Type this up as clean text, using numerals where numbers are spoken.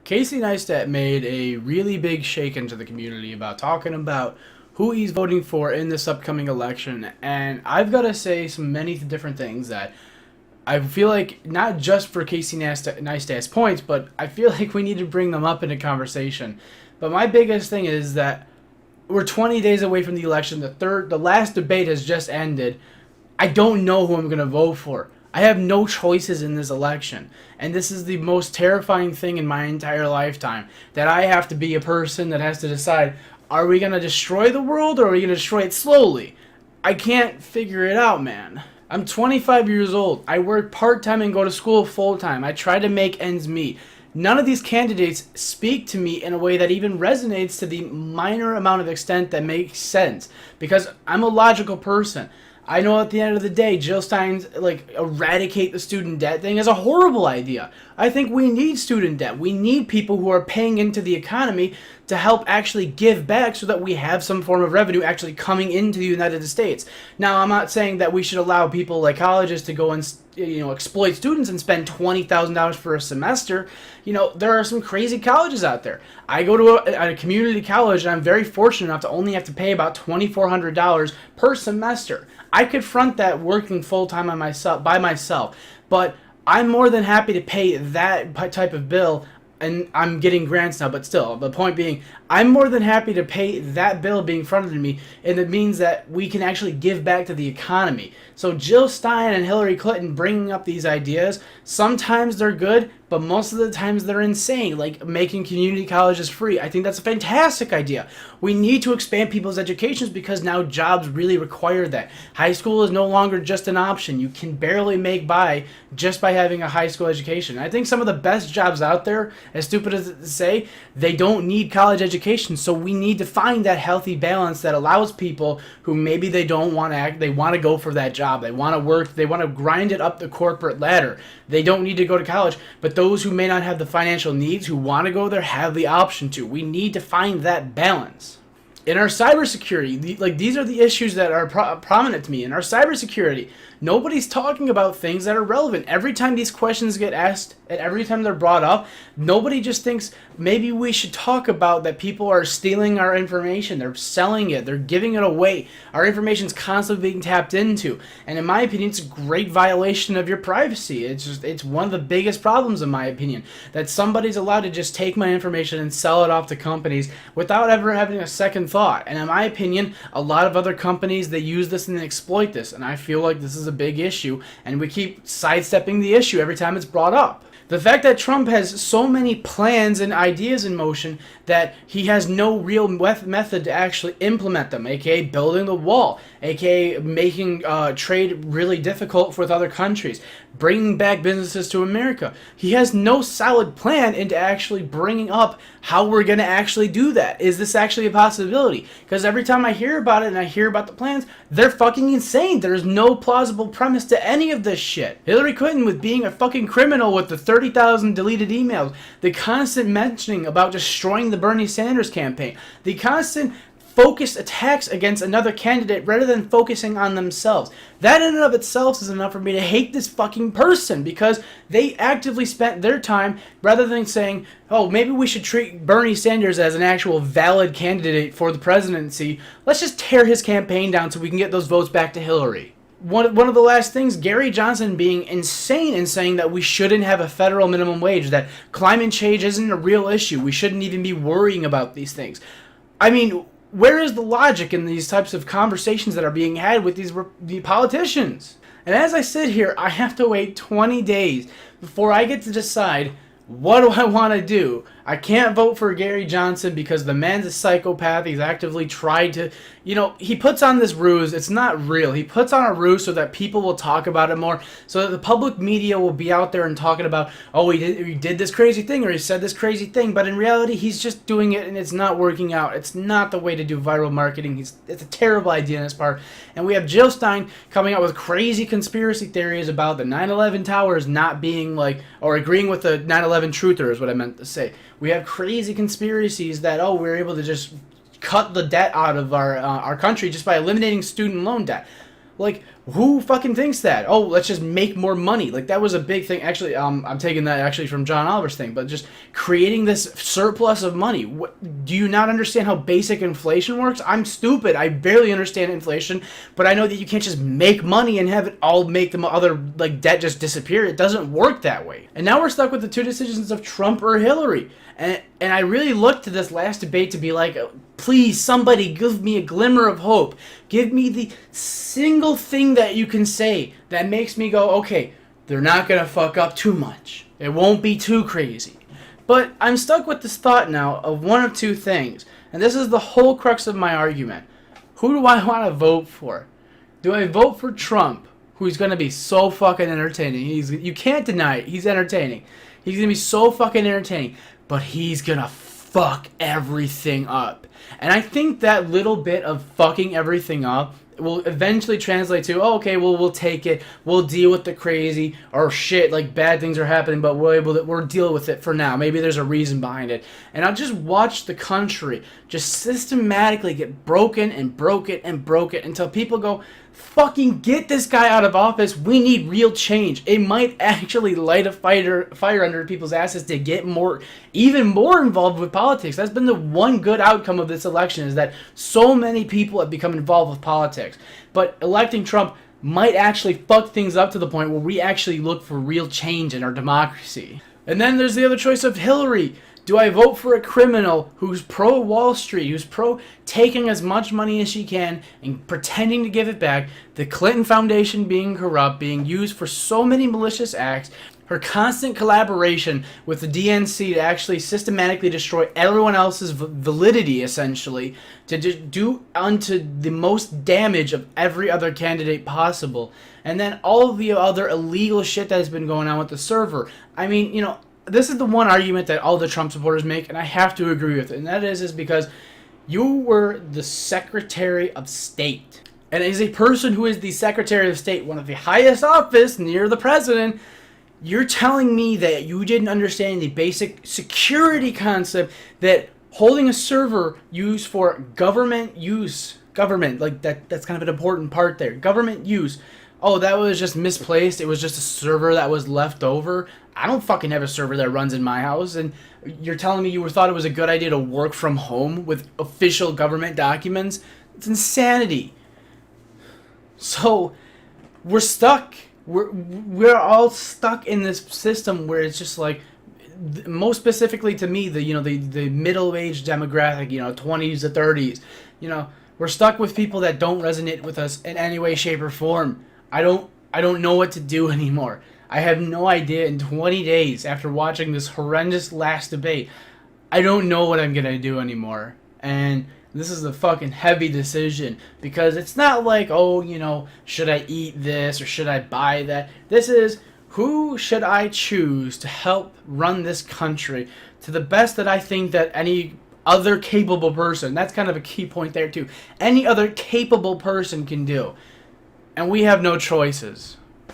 Casey Neistat made a really big shake into the community about talking about who he's voting for in this upcoming election, and I've got to say some many different things that I feel like not just for Casey Neistat's points, but I feel like we need to bring them up in a conversation. But my biggest thing is that we're 20 days away from the election. The last debate has just ended. I don't know who I'm going to vote for. I have no choices in this election. And this is the most terrifying thing in my entire lifetime. That I have to be a person that has to decide, are we going to destroy the world or are we going to destroy it slowly? I can't figure it out, man. I'm 25 years old. I work part-time and go to school full-time. I try to make ends meet. None of these candidates speak to me in a way that even resonates to the minor amount of extent that makes sense. Because I'm a logical person. I know at the end of the day, Jill Stein's eradicate the student debt thing is a horrible idea. I think we need student debt. We need people who are paying into the economy to help actually give back so that we have some form of revenue actually coming into the United States. Now, I'm not saying that we should allow people like colleges to go and exploit students and spend $20,000 for a semester. There are some crazy colleges out there. I go to a community college and I'm very fortunate enough to only have to pay about $2,400 per semester. I could front that working full-time by myself, but I'm more than happy to pay that type of bill, and I'm getting grants now, but still, the point being, I'm more than happy to pay that bill being fronted to me, and it means that we can actually give back to the economy. So Jill Stein and Hillary Clinton bringing up these ideas, sometimes they're good, but most of the times they're insane, like making community colleges free. I think that's a fantastic idea. We need to expand people's educations because now jobs really require that. High school is no longer just an option. You can barely make by just by having a high school education. I think some of the best jobs out there, as stupid as it to say, they don't need college education. So we need to find that healthy balance that allows people who maybe they don't want to act, they want to go for that job. They want to work, they want to grind it up the corporate ladder. They don't need to go to college, but those who may not have the financial needs, who want to go there, have the option to. We need to find that balance. In our cybersecurity, these are the issues that are prominent to me. In our cybersecurity, nobody's talking about things that are relevant. Every time these questions get asked and every time they're brought up, nobody just thinks maybe we should talk about that people are stealing our information. They're selling it. They're giving it away. Our information's constantly being tapped into. And in my opinion, it's a great violation of your privacy. It's one of the biggest problems, in my opinion, that somebody's allowed to just take my information and sell it off to companies without ever having a second thought. And in my opinion, a lot of other companies, they use this and they exploit this. And I feel like this is a big issue, and we keep sidestepping the issue every time it's brought up. The fact that Trump has so many plans and ideas in motion that he has no real method to actually implement them, aka building the wall, aka making trade really difficult with other countries, bringing back businesses to America. He has no solid plan into actually bringing up how we're going to actually do that. Is this actually a possibility? Because every time I hear about it and I hear about the plans, they're fucking insane. There's no plausible premise to any of this shit. Hillary Clinton with being a fucking criminal with the 30,000 deleted emails, the constant mentioning about destroying the Bernie Sanders campaign, the constant focused attacks against another candidate rather than focusing on themselves. That in and of itself is enough for me to hate this fucking person, because they actively spent their time, rather than saying, oh, maybe we should treat Bernie Sanders as an actual valid candidate for the presidency, let's just tear his campaign down so we can get those votes back to Hillary. One of the last things, Gary Johnson being insane in saying that we shouldn't have a federal minimum wage, that climate change isn't a real issue, we shouldn't even be worrying about these things. I mean, where is the logic in these types of conversations that are being had with the politicians? And as I sit here, I have to wait 20 days before I get to decide, what do I want to do? I can't vote for Gary Johnson because the man's a psychopath. He's actively tried to, he puts on this ruse. It's not real. He puts on a ruse so that people will talk about it more, so that the public media will be out there and talking about, oh, he did this crazy thing, or he said this crazy thing. But in reality, he's just doing it and it's not working out. It's not the way to do viral marketing. It's a terrible idea on his part. And we have Jill Stein coming out with crazy conspiracy theories about the 9/11 towers not being or agreeing with the 9/11 truther is what I meant to say. We have crazy conspiracies that, we're able to just cut the debt out of our country just by eliminating student loan debt. Who fucking thinks that? Oh, let's just make more money. Like, that was a big thing. Actually, I'm taking that actually from John Oliver's thing, but just creating this surplus of money. Do you not understand how basic inflation works? I'm stupid. I barely understand inflation, but I know that you can't just make money and have it all make the other, like, debt just disappear. It doesn't work that way. And now we're stuck with the two decisions of Trump or Hillary. And I really looked to this last debate to be like, please, somebody give me a glimmer of hope. Give me the single thing that you can say that makes me go, okay, they're not going to fuck up too much. It won't be too crazy. But I'm stuck with this thought now of one of two things. And this is the whole crux of my argument. Who do I want to vote for? Do I vote for Trump, who's going to be so fucking entertaining? You can't deny it. He's entertaining. He's going to be so fucking entertaining. But he's going to fuck everything up. And I think that little bit of fucking everything up will eventually translate to, oh, okay, well, we'll take it. We'll deal with the crazy or shit, like bad things are happening, but we'll deal with it for now. Maybe there's a reason behind it. And I'll just watch the country just systematically get broken and broken and broken until people go, fucking get this guy out of office. We need real change. It might actually light a fire under people's asses to get even more involved with politics. That's been the one good outcome of this election, is that so many people have become involved with politics. But electing Trump might actually fuck things up to the point where we actually look for real change in our democracy. And then there's the other choice of Hillary. Do I vote for a criminal who's pro-Wall Street, who's pro-taking as much money as she can and pretending to give it back, the Clinton Foundation being corrupt, being used for so many malicious acts, her constant collaboration with the DNC to actually systematically destroy everyone else's validity, essentially, to do unto the most damage of every other candidate possible, and then all of the other illegal shit that has been going on with the server. I mean, this is the one argument that all the Trump supporters make, and I have to agree with it, and that is because you were the Secretary of State. And as a person who is the Secretary of State, one of the highest office near the president, you're telling me that you didn't understand the basic security concept that holding a server used for government use, like that's kind of an important part there, government use, oh, that was just misplaced, it was just a server that was left over. I don't fucking have a server that runs in my house, and you're telling me you thought it was a good idea to work from home with official government documents? It's insanity. So, we're stuck. We're all stuck in this system where it's just like, most specifically to me, the middle-aged demographic, 20s to 30s, we're stuck with people that don't resonate with us in any way, shape, or form. I don't know what to do anymore. I have no idea. In 20 days after watching this horrendous last debate, I don't know what I'm gonna do anymore. And this is a fucking heavy decision, because it's not like, oh, should I eat this or should I buy that? This is, who should I choose to help run this country to the best that I think that any other capable person, that's kind of a key point there too, any other capable person can do. And we have no choices.